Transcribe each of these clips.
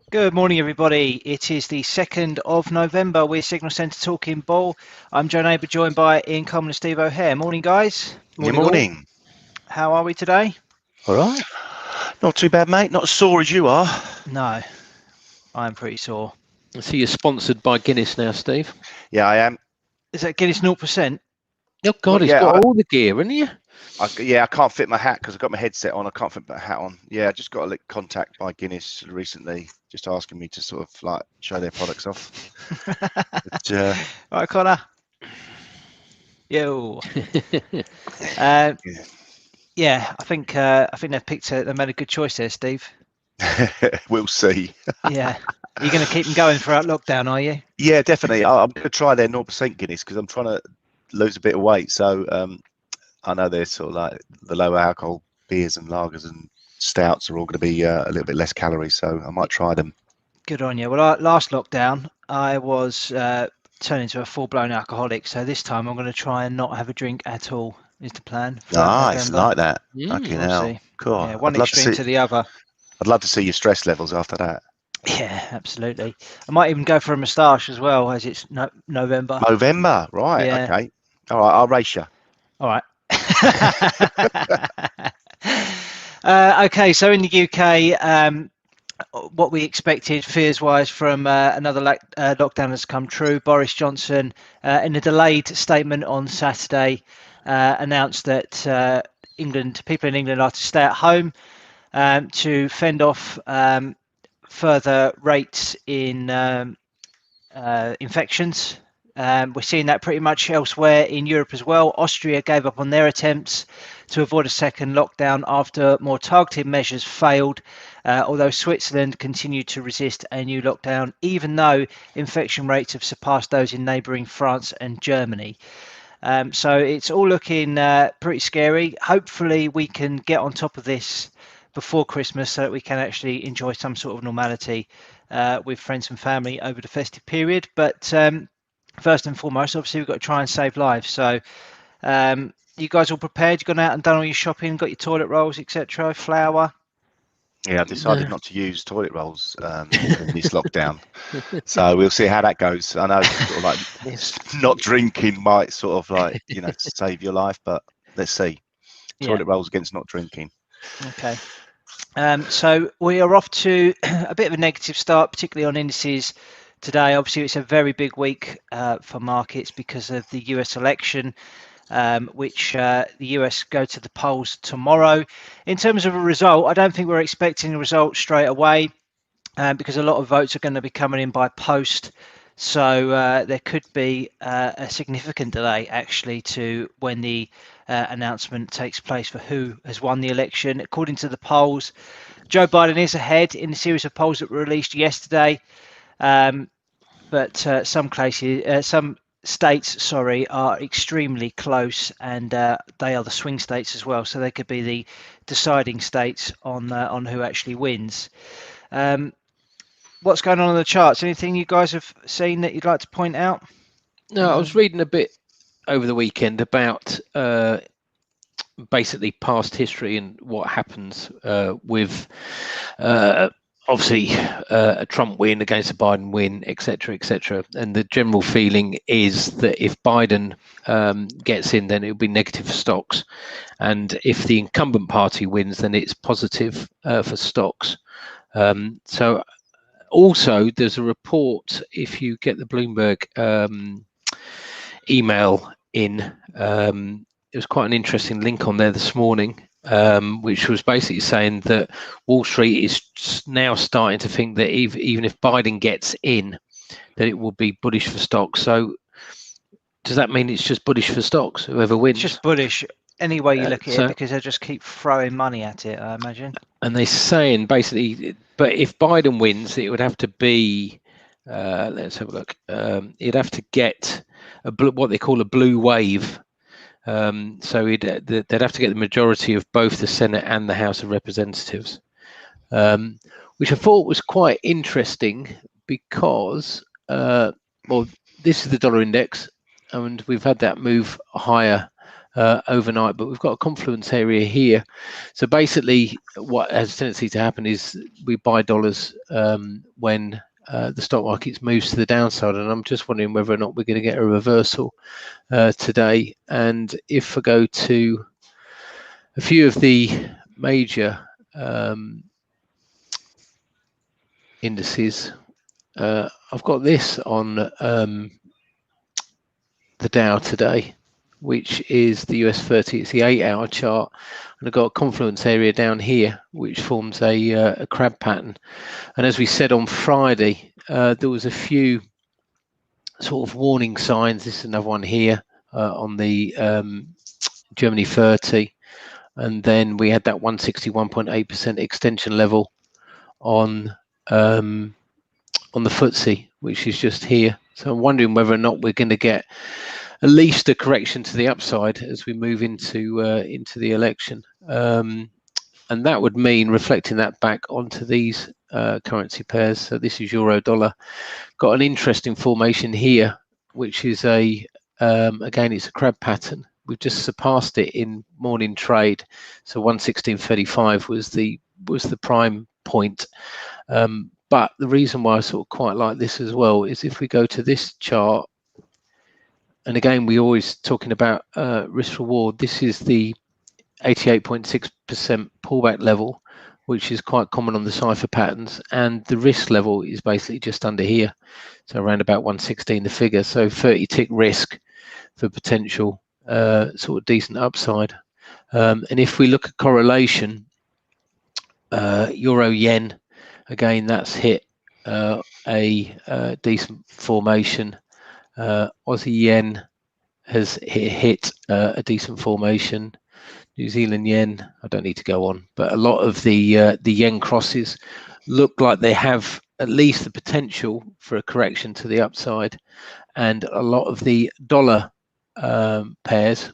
Good morning, everybody. It is the 2nd of November. We're Signal Centre Talking Ball. I'm Joe Neighbour, joined by Ian Coleman and Steve O'Hare. Morning, guys. Good Morning, all. morning. How are we today? All right. Not too bad, mate. Not as sore as you are. No, I'm pretty sore. I see you're sponsored by Guinness now, Steve. Yeah, I am. Is that Guinness 0%? Oh, God, Well, he's yeah, got all the gear, hasn't he? I can't fit my hat because I've got my headset on. I can't fit my hat on. Yeah, I just got a contact by Guinness recently, just asking me to sort of like show their products off. But, All right, Connor. Yo. Yeah, I think they've picked. They made a good choice there, Steve. we'll see. Yeah. You're going to keep them going throughout lockdown, are you? Yeah, definitely. I'm going to try their 0% Guinness because I'm trying to lose a bit of weight. So I know they're sort of like the lower alcohol beers and lagers and stouts are all going to be a little bit less calories. So I might try them. Good on you. Well, last lockdown, I was turned into a full-blown alcoholic. So this time I'm going to try and not have a drink at all, is the plan. Nice, like that. Okay, We'll see. Cool. Yeah, one extreme to the other. I'd love to see your stress levels after that. Yeah, absolutely. I might even go for a moustache as well, as it's November. November, right? Yeah. Okay. All right, I'll race you. All right. Okay, so in the UK, what we expected fears-wise from another lockdown has come true. Boris Johnson, in a delayed statement on Saturday, announced that people in England are to stay at home to fend off further rates in infections. We're seeing that pretty much elsewhere in Europe as well. Austria gave up on their attempts to avoid a second lockdown after more targeted measures failed, although Switzerland continued to resist a new lockdown, even though infection rates have surpassed those in neighbouring France and Germany. So it's all looking pretty scary. Hopefully we can get on top of this before Christmas so that we can actually enjoy some sort of normality with friends and family over the festive period. But first and foremost, obviously, we've got to try and save lives. So you guys all prepared? You've gone out and done all your shopping, got your toilet rolls, etc., flour? Yeah, I decided not to use toilet rolls in this lockdown. So we'll see how that goes. I know sort of like not drinking might sort of like, save your life, but let's see. Toilet rolls against not drinking. Okay. So we are off to a bit of a negative start, particularly on indices today. Obviously, it's a very big week for markets because of the US election, which the US go to the polls tomorrow. In terms of a result, I don't think we're expecting a result straight away because a lot of votes are going to be coming in by post. So there could be a significant delay actually to when the announcement takes place for who has won the election. According to the polls, Joe Biden is ahead in the series of polls that were released yesterday. But some states, are extremely close, and they are the swing states as well. So they could be the deciding states on who actually wins. What's going on the charts? Anything you guys have seen that you'd like to point out? No, I was reading a bit over the weekend about basically past history and what happens with obviously a Trump win against a Biden win, etc., etc. And the general feeling is that if Biden gets in, then it'll be negative for stocks, and if the incumbent party wins, then it's positive for stocks. So also there's a report, if you get the Bloomberg email in, there was quite an interesting link on there this morning, which was basically saying that Wall Street is now starting to think that even if Biden gets in, that it will be bullish for stocks. So does that mean it's just bullish for stocks, whoever wins? It's just bullish any way you look at it, because they'll just keep throwing money at it, I imagine. And they're saying basically, but if Biden wins, it would have to be, let's have a look, it'd have to get what they call a blue wave. So they'd have to get the majority of both the Senate and the House of Representatives, which I thought was quite interesting because, well, this is the dollar index, and we've had that move higher overnight, but we've got a confluence area here. So basically what has a tendency to happen is we buy dollars when the stock market moves to the downside, and I'm just wondering whether or not we're going to get a reversal today. And if I go to a few of the major indices, I've got this on the Dow today, which is the US 30. It's the 8-hour chart, and I've got a confluence area down here which forms a crab pattern. And as we said on Friday, there was a few sort of warning signs. This is another one here on the Germany 30, and then we had that 161.8% extension level on the FTSE, which is just here. So I'm wondering whether or not we're going to get at least a correction to the upside as we move into the election, and that would mean reflecting that back onto these currency pairs. So this is euro dollar, got an interesting formation here, which is again, it's a crab pattern. We've just surpassed it in morning trade, so 116.35 was the prime point. But the reason why I sort of quite like this as well is if we go to this chart, and again, we always talking about risk reward. This is the 88.6% pullback level, which is quite common on the cipher patterns, and the risk level is basically just under here, so around about 116 the figure. So 30 tick risk for potential sort of decent upside. And if we look at correlation, euro yen, again, that's hit a decent formation. Aussie yen has hit a decent formation. New Zealand yen, I don't need to go on, but a lot of the yen crosses look like they have at least the potential for a correction to the upside, and a lot of the dollar pairs,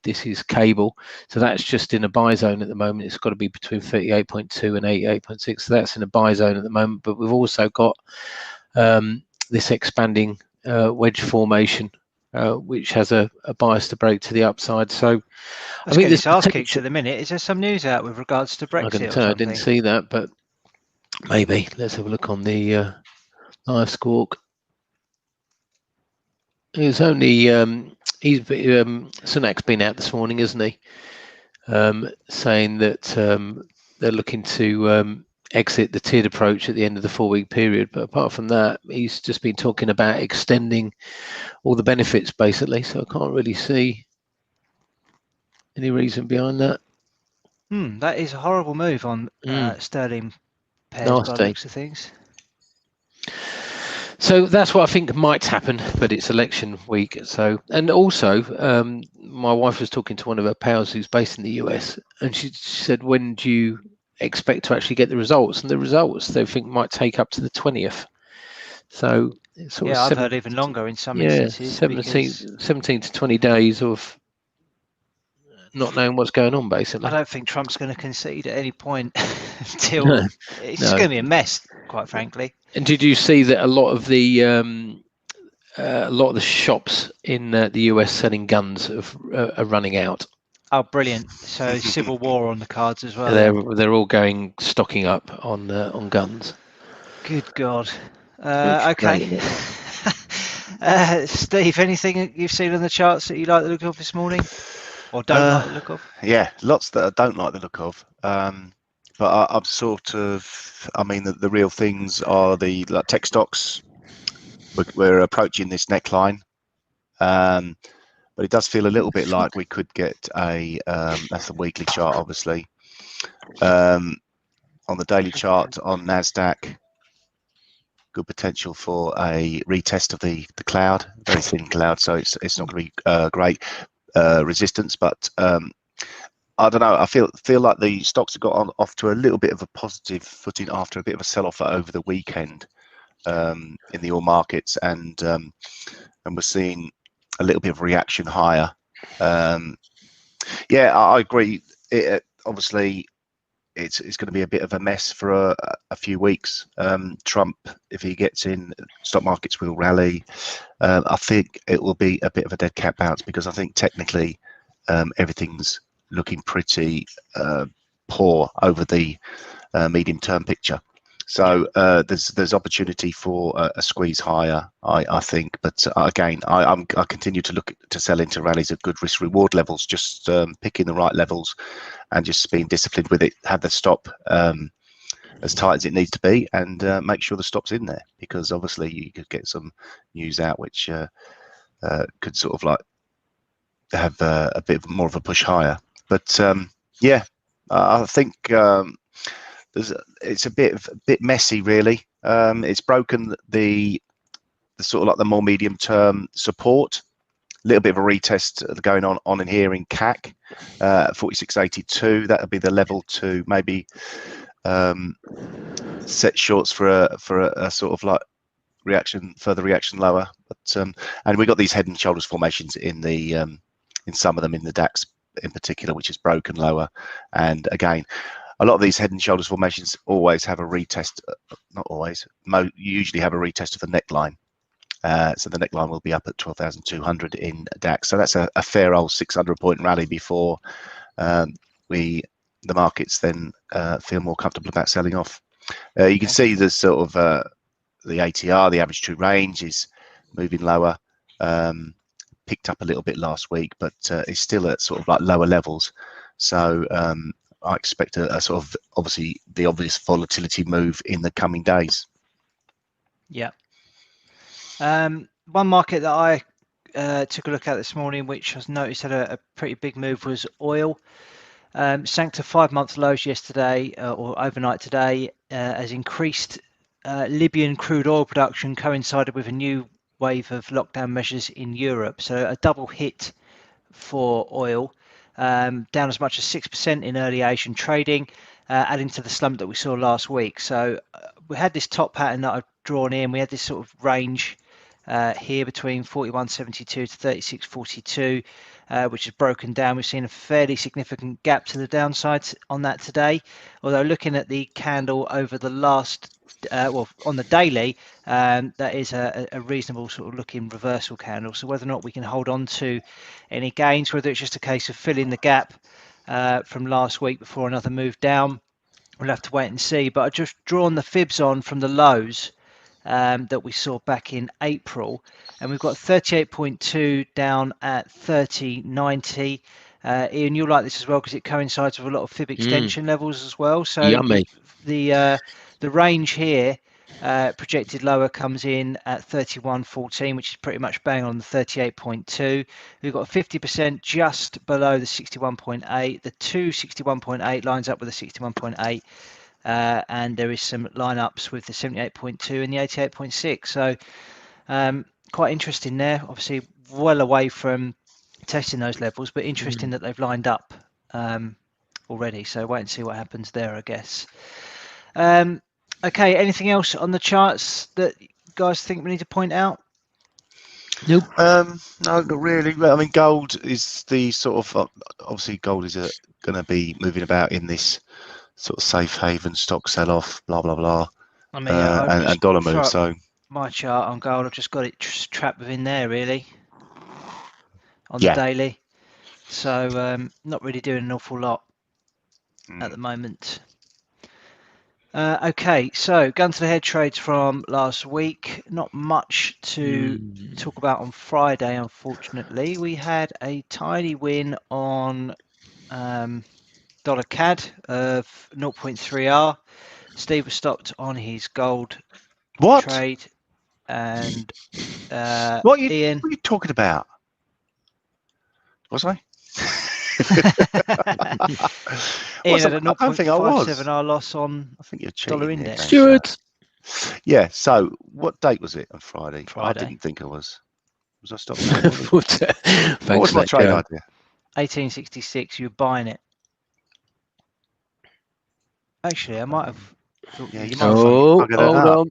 this is cable, so that's just in a buy zone at the moment. It's got to be between 38.2 and 88.6, so that's in a buy zone at the moment. But we've also got this expanding wedge formation, which has a bias to break to the upside. So I think this ask kicked at the minute. Is there some news out with regards to Brexit? I didn't see that, but maybe. Let's have a look on the live squawk. It's only Sunak's been out this morning, isn't he? Saying that they're looking to exit the tiered approach at the end of the 4-week period. But apart from that, he's just been talking about extending all the benefits, basically. So I can't really see any reason behind that. That is a horrible move on sterling pairs by the looks of things. So that's what I think might happen, but it's election week. So, and also, my wife was talking to one of her pals who's based in the US, and she said, "When do you expect to actually get the results?" And the results they think might take up to the 20th. So, it's sort of I've heard even longer in some instances. 17 to 20 days of not knowing what's going on, basically. I don't think Trump's going to concede at any point until it's going to be a mess, quite frankly. And did you see that a lot of the shops in the US selling guns are running out? Oh, brilliant! So civil war on the cards as well. They're all going stocking up on guns. Good God. Okay. Steve, anything you've seen on the charts that you like the look of this morning, or don't like the look of? Yeah, lots that I don't like the look of. But I'm sort of, I mean, the real things are the tech stocks. We're approaching this neckline, but it does feel a little bit like we could get that's the weekly chart, obviously. On the daily chart on NASDAQ, good potential for a retest of the cloud, very thin cloud, so it's not going to be great resistance, but I don't know. I feel like the stocks have got off to a little bit of a positive footing after a bit of a sell-off over the weekend in the all markets, and we're seeing a little bit of reaction higher. Yeah, I agree. Obviously, it's going to be a bit of a mess for a few weeks. Trump, if he gets in, stock markets will rally. I think it will be a bit of a dead cat bounce because I think technically everything's looking pretty poor over the medium-term picture. So there's opportunity for a squeeze higher, I think. But again, I continue to look to sell into rallies at good risk-reward levels, just picking the right levels and just being disciplined with it. Have the stop as tight as it needs to be, and make sure the stop's in there, because obviously you could get some news out which could sort of like have a bit more of a push higher. But yeah, I think it's a bit messy, really. It's broken the sort of like the more medium term support. A little bit of a retest going on in here in CAC, 46.82. That would be the level to maybe set shorts for a sort of like further reaction lower. But and we got these head and shoulders formations in the in some of them, in the DAX in particular, which is broken lower. And again, a lot of these head and shoulders formations always have a retest. Not always. You usually have a retest of the neckline. So the neckline will be up at 12,200 in DAX. So that's a fair old 600-point rally before the markets then feel more comfortable about selling off. You can see the sort of the ATR, the average true range, is moving lower. Picked up a little bit last week, but it's still at sort of like lower levels. So I expect a sort of the obvious volatility move in the coming days. Yeah. One market that I took a look at this morning, which I noticed had a pretty big move, was oil. Sank to 5-month lows yesterday or overnight today, as increased Libyan crude oil production coincided with a new wave of lockdown measures in Europe. So a double hit for oil, down as much as 6% in early Asian trading, adding to the slump that we saw last week. So we had this top pattern that I've drawn in. We had this sort of range here between 41.72 to 36.42, which is broken down. We've seen a fairly significant gap to the downside on that today. Although looking at the candle over the last, well, on the daily, that is a reasonable sort of looking reversal candle. So whether or not we can hold on to any gains, whether it's just a case of filling the gap from last week before another move down, we'll have to wait and see. But I've just drawn the fibs on from the lows that we saw back in April, and we've got 38.2 down at 30.90. Ian, you'll like this as well because it coincides with a lot of fib extension levels as well. So Yummy. The range here projected lower comes in at 31.14, which is pretty much bang on the 38.2. We've got 50% just below the 61.8. The 61.8 lines up with the 61.8. And there is some lineups with the 78.2 and the 88.6. So quite interesting there. Obviously, well away from testing those levels, but interesting that they've lined up already. So wait and see what happens there, I guess. Okay, anything else on the charts that you guys think we need to point out? Nope. No, not really. I mean, gold is the sort of obviously gold is going to be moving about in this sort of safe haven stock sell-off, blah blah blah, I mean, and dollar move. So my chart on gold, I've just got it trapped within there really on the daily. So not really doing an awful lot at the moment. Okay, so gun to the head trades from last week. Not much to talk about on Friday, unfortunately. We had a tiny win on dollar CAD of 0.3R. Steve was stopped on his gold trade, and what are Ian. What are you talking about? Was I? Ian had a I don't think I was. 0.57R loss on I think you're cheating dollar index. Stuart. Yeah. So what date was it on Friday? Friday. I didn't think I was. Was I stopped? What was my trade idea? 1866. You were buying it. Actually, I might have. Yeah, you might might hold up. on.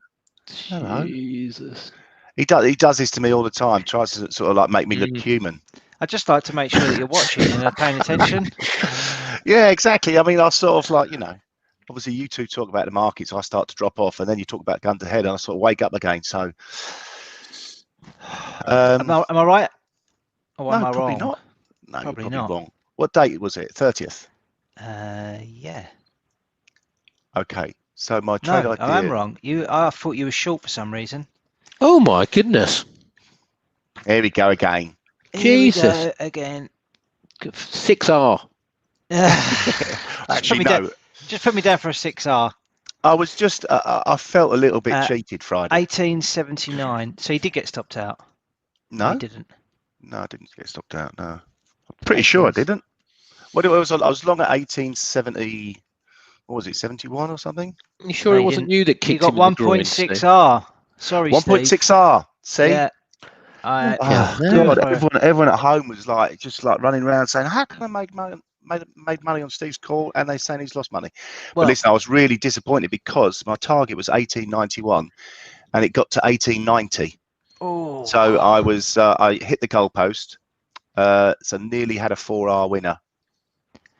Hello. Jesus. He does this to me all the time. Tries to sort of like make me look human. I'd just like to make sure that you're watching and are paying attention. Yeah, exactly. I mean, I sort of like, obviously you two talk about the markets, I start to drop off, and then you talk about gun to head, and I sort of wake up again. So, am I right? Or am I probably wrong? not. No, Probably you're not. probably wrong. What date was it? 30th. Yeah. Okay. So my No, trade I am idea. wrong. I thought you were short for some reason. Oh my goodness. Here we go again. Here we Jesus. go again. 6R. Actually, no. Just put me down for a 6R. I was just. I felt a little bit cheated Friday. 1879. So you did get stopped out. No, you didn't. No, I didn't get stopped out. No, I'm pretty sure I didn't. What it was, I was long at 1870. What was it? 71 or something? You sure it wasn't you that You kicked got him in the groin, 1.6R. Sorry, 1.6R. See? Yeah. God, God, everyone at home was like just like running around saying, "How can I make money?" Made money on Steve's call, and they're saying he's lost money. But listen, I was really disappointed because my target was 1891, and it got to 1890. Oh. So I was I hit the goalpost, so nearly had a 4R winner.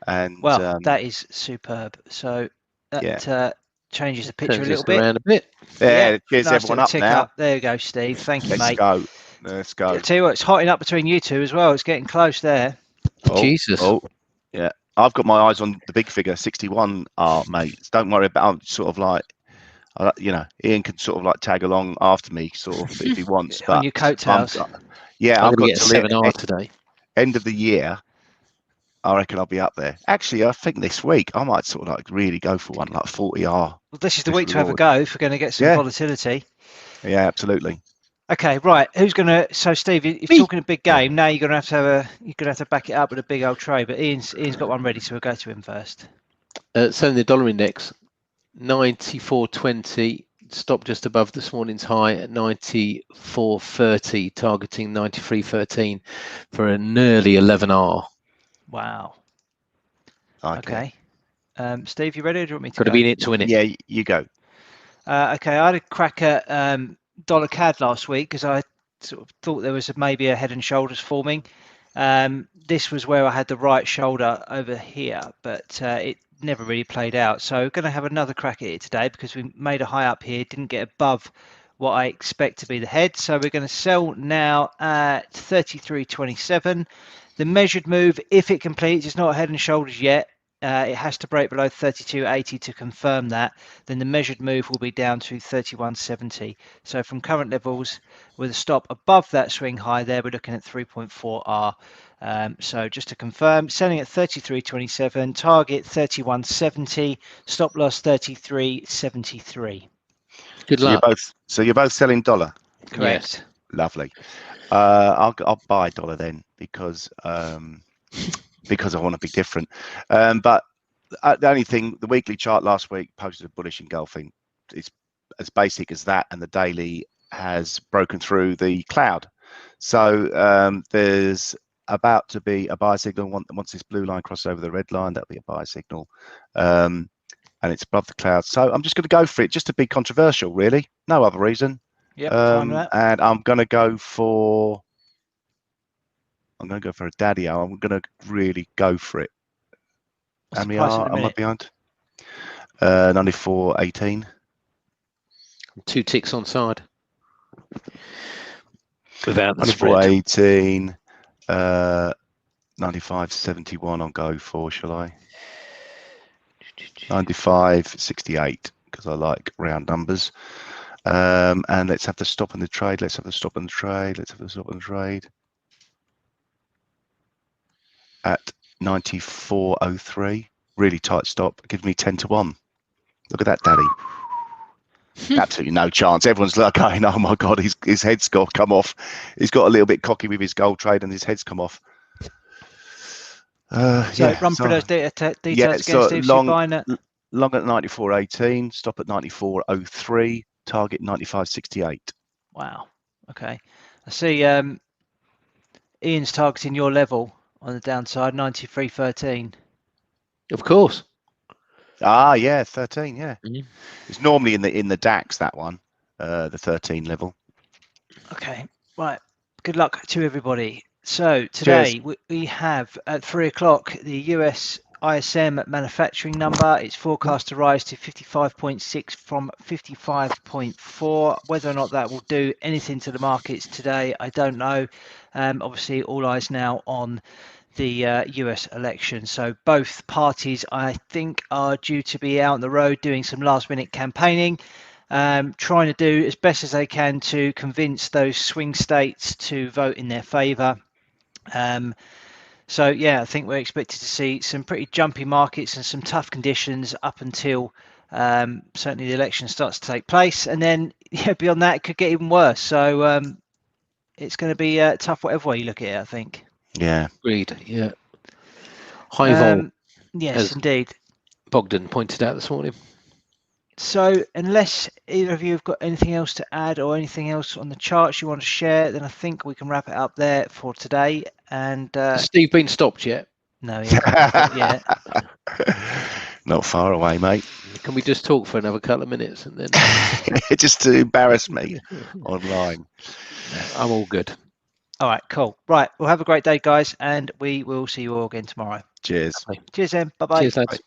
And that is superb. So that changes the picture a little bit. Around a bit. Yeah, cheers nice everyone up now. There you go, Steve. Thank you, mate. Let's go. I tell you what, it's hotting up between you two as well. It's getting close there. Jesus. Yeah. I've got my eyes on the big figure, 61R, mate. Don't worry about. I'm sort of like, Ian can sort of like tag along after me, sort of if he wants. On your coattails. I've got to get 7R today. End of the year. I reckon I'll be up there. Actually, I think this week I might sort of like really go for one, like 40R. Well, this is the week to have a go if we're going to get some volatility. Yeah, absolutely. Okay, right. Who's going to? So, Steve, if you're talking a big game, now you're going to have to back it up with a big old trade. But Ian's got one ready, so we'll go to him first. Selling the dollar index, 94.20. Stopped just above this morning's high at 94.30, targeting 93.13 for a nearly 11R. Wow. Okay. Steve, you ready? Or do you want me to Got to be in it to win it. Yeah, you go. Okay, I had a crack at dollar CAD last week because I sort of thought there was maybe a head and shoulders forming. This was where I had the right shoulder over here, but it never really played out. So we're going to have another crack at it today because we made a high up here, didn't get above what I expect to be the head. So we're going to sell now at 33.27. The measured move, if it completes, it's not head and shoulders yet. It has to break below 32.80 to confirm that. Then the measured move will be down to 31.70. So from current levels, with a stop above that swing high there, we're looking at 3.4R. So just to confirm, selling at 33.27, target 31.70, stop loss 33.73. Good luck. So you're both selling dollar. Correct. Yes. Lovely. I'll buy dollar then because I want to be different. But the only thing, the weekly chart last week posted a bullish engulfing. It's as basic as that, and the daily has broken through the cloud. So there's about to be a buy signal. Once this blue line crosses over the red line, that'll be a buy signal. And it's above the cloud. So I'm just going to go for it, just to be controversial, really. No other reason. Yep, fine with that. And I'm going to go for a daddy. I'm going to really go for it. What's How the many price at the am I minute? behind? 94.18. 2 ticks on side. Without the 94.18. 95.71 I'll go for, shall I? 95.68, because I like round numbers. And let's have the stop in the trade. Let's have the stop in the trade. At 94.03. Really tight stop. Give me 10-1. Look at that, daddy. Absolutely no chance. Everyone's like going, oh my God, his head's got come off. He's got a little bit cocky with his gold trade and his head's come off. Run through those details again, Steve. So buying it. Long at 94.18, stop at 94.03, target 95.68. Wow. Okay. I see Ian's targeting your level on the downside, 93.13. Of course. Yeah, 13. Yeah, Mm-hmm. It's normally in the DAX, that one, the 13 level. Okay, right. Good luck to everybody. So today we have at 3 o'clock the US ISM manufacturing number. It's forecast to rise to 55.6 from 55.4. Whether or not that will do anything to the markets today, I don't know. Obviously, all eyes now on the US election. So both parties, I think, are due to be out on the road doing some last-minute campaigning, trying to do as best as they can to convince those swing states to vote in their favour. So yeah, I think we're expected to see some pretty jumpy markets and some tough conditions up until certainly the election starts to take place, and then beyond that it could get even worse. So it's going to be tough whatever way you look at it, I think. Yeah. Agreed. Yeah. High vol, yes, as indeed. Bogdan pointed out this morning. So unless either of you have got anything else to add or anything else on the charts you want to share, then I think we can wrap it up there for today. And Has Steve been stopped yet? no, yeah. Not far away, mate. Can we just talk for another couple of minutes and then just to embarrass me online? I'm all good. All right, cool. Right, well, have a great day, guys, and we will see you all again tomorrow. Cheers. Bye. Cheers, then. Bye-bye. Cheers, lads. Bye.